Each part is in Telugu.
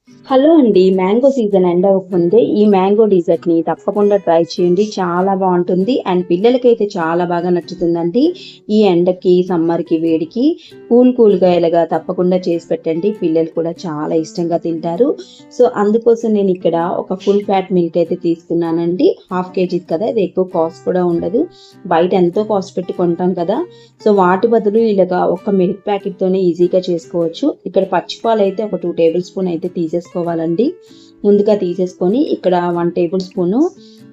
హలో అండి. మ్యాంగో సీజన్ ఎండ్ అవ్వకముందే ఈ మ్యాంగో డిజర్ట్‌ని తప్పకుండా ట్రై చేయండి. చాలా బావుంటుంది. అండ్ పిల్లలకైతే చాలా బాగా నచ్చుతుందండి. ఈ ఎండకి, సమ్మర్‌కి, వేడికి కూల్‌గా ఇలాగా తప్పకుండా చేసి పెట్టండి. పిల్లలు కూడా చాలా ఇష్టంగా తింటారు. సో, అందుకోసం నేనిక్కడ ఒక ఫుల్ ఫ్యాట్ మిల్క్ అయితే తీసుకున్నానండి. హాఫ్ కేజీ కదా! ఇది ఎక్కువ కాస్ట్ కూడా ఉండదు. బయట ఎంతో కాస్ట్ పెట్టి కొంటాం కదా! సో, వాటి బదులు ఇలాగా ఒక మిల్క్ ప్యాకెట్‌తోనే ఈజీగా చేసుకోవచ్చు. ఇక్కడ పచ్చి పాలైతే ఒక 2 టేబుల్ స్పూన్ అయితే తీసేసుకోవాలండి. ముందుగా తీసేసుకొని ఇక్కడ 1 టేబుల్ స్పూను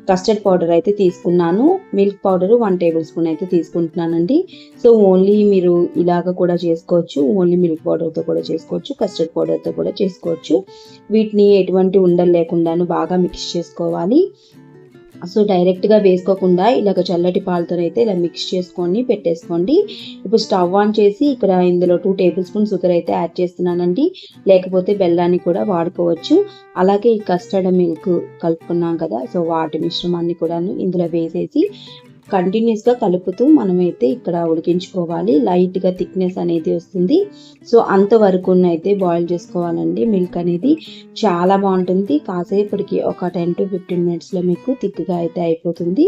కస్టర్డ్ పౌడర్ అయితే తీసుకున్నాను. మిల్క్ పౌడరు 1 టేబుల్ స్పూన్ అయితే తీసుకుంటున్నానండి. సో, ఓన్లీ మీరు ఇలాగ కూడా చేసుకోవచ్చు. ఓన్లీ మిల్క్ పౌడర్‌తో కూడా చేసుకోవచ్చు. కస్టర్డ్ పౌడర్‌తో కూడా చేసుకోవచ్చు. వీటిని ఎటువంటి ఉండలు లేకుండాను బాగా మిక్స్ చేసుకోవాలి. సో, డైరెక్ట్‌గా వేసుకోకుండా ఇలాగ చల్లటి పాలతోనైతే ఇలా మిక్స్ చేసుకొని పెట్టేసుకోండి. ఇప్పుడు స్టవ్ ఆన్ చేసి ఇక్కడ ఇందులో 2 టేబుల్ స్పూన్ షుగర్ అయితే యాడ్ చేస్తున్నానండి. లేకపోతే బెల్లాన్ని కూడా వాడుకోవచ్చు. అలాగే ఈ కస్టర్డ్ మిల్క్ కలుపుకున్నాం కదా! సో, వాటి మిశ్రమాన్ని కూడాను ఇందులో వేసేసి కంటిన్యూస్‌గా కలుపుతూ మనమైతే ఇక్కడ ఉడికించుకోవాలి. లైట్‌గా థిక్‌నెస్ అనేది వస్తుంది. సో, అంతవరకునైతే బాయిల్ చేసుకోవాలండి. మిల్క్ అనేది చాలా బావుంటుంది. కాసేపటికి ఒక 10-15 మినిట్స్‌లో మీకు థిక్‌గా అయితే అయిపోతుంది.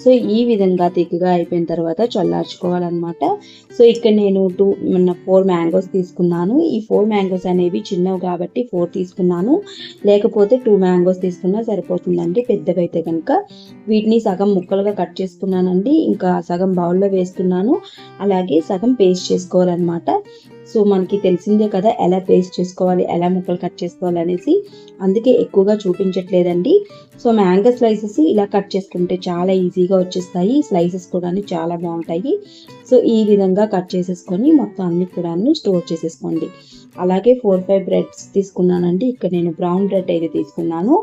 సో, ఈ విధంగా థిక్‌గా అయిపోయిన తర్వాత చల్లార్చుకోవాలనమాట. సో, ఇక్కడ నేను 4 మ్యాంగోస్ తీసుకున్నాను. ఈ 4 మ్యాంగోస్ అనేవి చిన్నవి కాబట్టి 4 తీసుకున్నాను. లేకపోతే 2 మ్యాంగోస్ తీసుకున్నా సరిపోతుందండి పెద్దవైతే గనుక. వీటిని సగం ముక్కలుగా కట్ చేసుకున్నానండి. ఇంకా సగం బౌల్‌లో వేస్తున్నాను. అలాగే సగం పేస్ట్ చేసుకోవాలనమాట. సో, మనకి తెలిసిందే కదా! ఎలా పేస్ట్ చేసుకోవాలి, ఎలా ముక్కలు కట్ చేసుకోవాలనేసి. అందుకే ఎక్కువగా చూపించట్లేదండి. సో, మ్యాంగో స్లైసెస్ ఇలా కట్ చేసుకుంటే చాలా ఈజీగా వచ్చేస్తాయి. స్లైసెస్ కూడాను చాలా బావుంటాయి. సో, ఈ విధంగా కట్ చేసేసుకొని మొత్తం అన్నీ కూడాను స్టోర్ చేసేసుకోండి. అలాగే 4, 5 బ్రెడ్స్ తీసుకున్నానండి. ఇక్కడ నేను బ్రౌన్ బ్రెడ్ అయితే తీసుకున్నాను.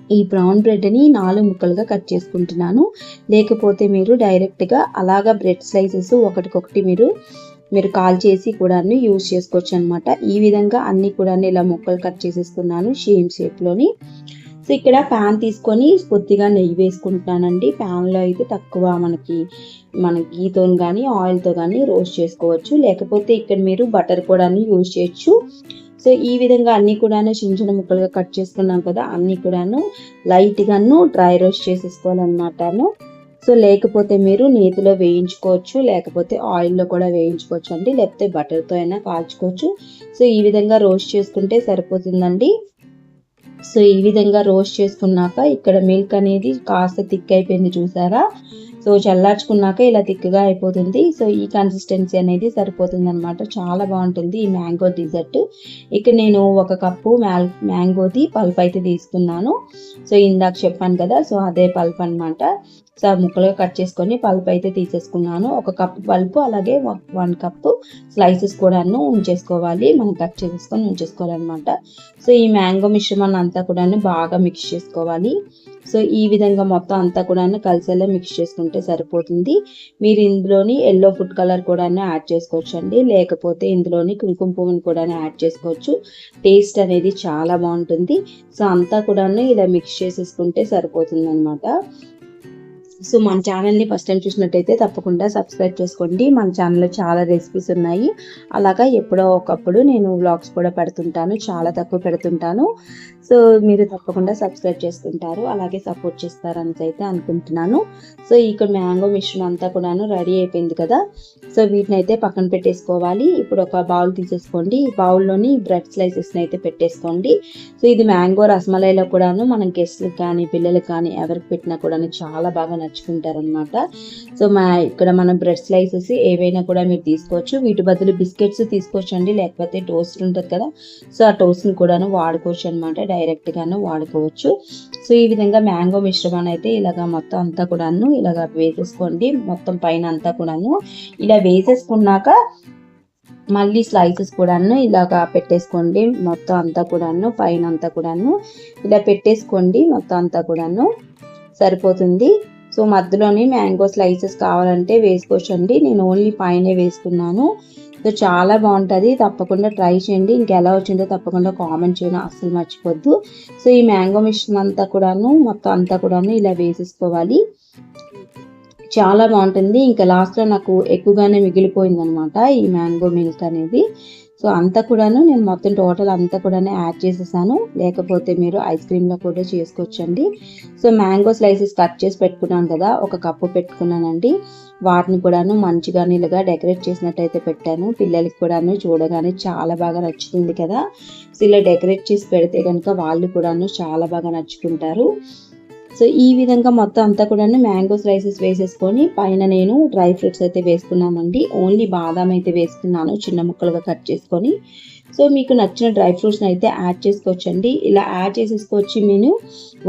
ఈ బ్రౌన్ బ్రెడ్‌ని 4 ముక్కలుగా కట్ చేసుకుంటున్నాను. లేకపోతే మీరు డైరెక్ట్‌గా అలాగా బ్రెడ్ స్లైసెస్ ఒకటికొకటి మీరు కాల్చేసి కూడాను యూజ్ చేసుకోవచ్చనమాట. ఈ విధంగా అన్నీ కూడాను ఇలా ముక్కలు కట్ చేసేస్తున్నాను షేప్‌లోని. సో, ఇక్కడ పాన్ తీసుకొని కొద్దిగా నెయ్యి వేసుకుంటున్నానండి. పాన్‌లో అయితే తక్కువ మన గీతోని గానీ, ఆయిల్‌తో గానీ రోస్ట్ చేసుకోవచ్చు. లేకపోతే ఇక్కడ మీరు బటర్ కూడాను యూజ్ చేయొచ్చు. సో, ఈ విధంగా అన్నీ కూడాను చిన్న చిన్న ముక్కలుగా కట్ చేసుకున్నాం కదా! అన్నీ కూడాను లైట్‌గాను డ్రై రోస్ట్ చేసేసుకోవాలనమాటను. సో, లేకపోతే మీరు నేతిలో వేయించుకోవచ్చు. లేకపోతే ఆయిల్‌లో కూడా వేయించుకోవచ్చండి. లేకపోతే బటర్‌తో అయినా కాల్చుకోవచ్చు. సో, ఈ విధంగా రోస్ట్ చేసుకుంటే సరిపోతుందండి. సో, ఈ విధంగా రోస్ట్ చేసుకున్నాక ఇక్కడ మిల్క్ అనేది కాస్త థిక్ అయిపోయింది చూసారా? సో, చల్లార్చుకున్నాక ఇలా థిక్‌గా అయిపోతుంది. సో, ఈ కన్సిస్టెన్సీ అనేది సరిపోతుందనమాట. చాలా బావుంటుంది ఈ మ్యాంగో డిజర్ట్. ఇక్కడ నేను ఒక కప్పు మ్యాంగోది పల్ప్ అయితే తీసుకున్నాను. సో, ఇందాక చెప్పాను కదా! సో, అదే పల్ప్ అనమాట. సో, ముక్కలుగా కట్ చేసుకొని పల్ప్ అయితే తీసేసుకున్నాను. ఒక కప్పు పల్పు అలాగే 1 కప్పు స్లైసెస్ కూడాను ఉంచేసుకోవాలి. మనం కట్ చేసేసుకొని ఉంచేసుకోవాలనమాట. సో, ఈ మ్యాంగో మిశ్రమాన్ని అంతా కూడాను బాగా మిక్స్ చేసుకోవాలి. సో, ఈ విధంగా మొత్తం అంతా కూడాను కలిసేలా మిక్స్ చేసుకుంటే సరిపోతుంది. మీరు ఇందులోని యెల్లో ఫుడ్ కలర్ కూడాను యాడ్ చేసుకోవచ్చండి. లేకపోతే ఇందులోని కుంకుమ పువ్వుని కూడాను యాడ్ చేసుకోవచ్చు. టేస్ట్ అనేది చాలా బావుంటుంది. సో, అంతా కూడాను ఇలా మిక్స్ చేసేసుకుంటే సరిపోతుందనమాట. సో, మన ఛానల్‌ని ఫస్ట్ టైం చూసినట్టయితే తప్పకుండా సబ్స్క్రైబ్ చేసుకోండి. మన ఛానల్‌లో చాలా రెసిపీస్ ఉన్నాయి. అలాగా ఎప్పుడో ఒకప్పుడు నేను వ్లాగ్స్ కూడా పెడుతుంటాను. చాలా తక్కువ పెడుతుంటాను. సో, మీరు తప్పకుండా సబ్స్క్రైబ్ చేసుకుంటారు. అలాగే సపోర్ట్ చేస్తారనేసి అయితే అనుకుంటున్నాను. సో, ఇక్కడ మ్యాంగో మిశ్రమం అంతా కూడాను రెడీ అయిపోయింది కదా! సో, వీటినైతే పక్కన పెట్టేసుకోవాలి. ఇప్పుడు ఒక బౌల్ తీసేసుకోండి. ఈ బౌల్‌లోని బ్రెడ్ స్లైసెస్‌ని అయితే పెట్టేసుకోండి. సో, ఇది మ్యాంగో రసమలైలో కూడాను మనం గెస్ట్‌లకి కానీ, పిల్లలకి కానీ ఎవరికి పెట్టినా కూడాను చాలా బాగా నచ్చుకుంటారనమాట. సో, ఇక్కడ మనం బ్రెడ్ స్లైసెస్ ఏవైనా కూడా మీరు తీసుకోవచ్చు. వీటి బదులు బిస్కెట్స్ తీసుకోవచ్చండి. లేకపోతే టోస్ట్ ఉంటుంది కదా! సో, ఆ టోస్ట్‌ని కూడాను వాడుకోవచ్చు అనమాట. డైరెక్ట్‌గాను వాడుకోవచ్చు. సో, ఈ విధంగా మ్యాంగో మిశ్రమాన్ని అయితే ఇలాగ మొత్తం అంతా కూడాను ఇలాగ వేసేసుకోండి. మొత్తం పైన అంతా కూడాను. ఇలా వేసేసుకున్నాక మళ్ళీ స్లైసెస్ కూడాను ఇలాగా పెట్టేసుకోండి. మొత్తం అంతా కూడాను పైన అంతా కూడాను ఇలా పెట్టేసుకోండి. మొత్తం అంతా కూడాను సరిపోతుంది. సో, మధ్యలోని మ్యాంగో స్లైసెస్ కావాలంటే వేసుకోవచ్చండి. నేను ఓన్లీ పైనే వేసుకున్నాను. సో, చాలా బావుంటది. తప్పకుండా ట్రై చేయండి. ఇంకెలా వచ్చిందో తప్పకుండా కామెంట్ చేయడం అస్సలు మర్చిపోద్దు. సో, ఈ మ్యాంగో మిశ్రమం అంతా కూడాను మొత్తం అంతా కూడాను ఇలా వేసేసుకోవాలి. చాలా బావుంటుంది. ఇంకా లాస్ట్‌లో నాకు ఎక్కువగానే మిగిలిపోయిందనమాట ఈ మ్యాంగో మిల్క్ అనేది. సో అంతా కూడాను నేను మొత్తం టోటల్ అంతా కూడాను యాడ్ చేసేసాను. లేకపోతే మీరు ఐస్ క్రీమ్లో కూడా చేసుకోవచ్చండి. సో మ్యాంగో స్లైసెస్ కట్ చేసి పెట్టుకున్నాను కదా, ఒక కప్పు పెట్టుకున్నానండి. వాటిని కూడాను మంచిగా ఇలాగా డెకరేట్ చేసినట్టయితే పెట్టాను. పిల్లలకి కూడాను చూడగానే చాలా బాగా నచ్చుతుంది కదా. సో ఇలా డెకరేట్ చేసి పెడితే కనుక వాళ్ళు కూడాను చాలా బాగా నచ్చుకుంటారు. సో ఈ విధంగా మొత్తం అంతా కూడాను మ్యాంగో స్లైసెస్ వేసేసుకొని పైన నేను డ్రై ఫ్రూట్స్ అయితే వేసుకున్నామండి. ఓన్లీ బాదాం అయితే వేసుకున్నాను చిన్న ముక్కలుగా కట్ చేసుకొని. సో మీకు నచ్చిన డ్రై ఫ్రూట్స్ని అయితే యాడ్ చేసుకోవచ్చండి. ఇలా యాడ్ చేసేసుకొచ్చి నేను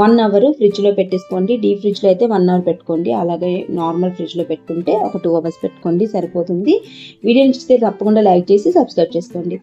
1 అవర్ ఫ్రిడ్జ్లో పెట్టేసుకోండి. డీప్ ఫ్రిడ్జ్లో అయితే 1 అవర్ పెట్టుకోండి. అలాగే నార్మల్ ఫ్రిడ్జ్లో పెట్టుకుంటే ఒక 2 అవర్స్ పెట్టుకోండి, సరిపోతుంది. వీడియో నచ్చితే తప్పకుండా లైక్ చేసి సబ్స్క్రైబ్ చేసుకోండి.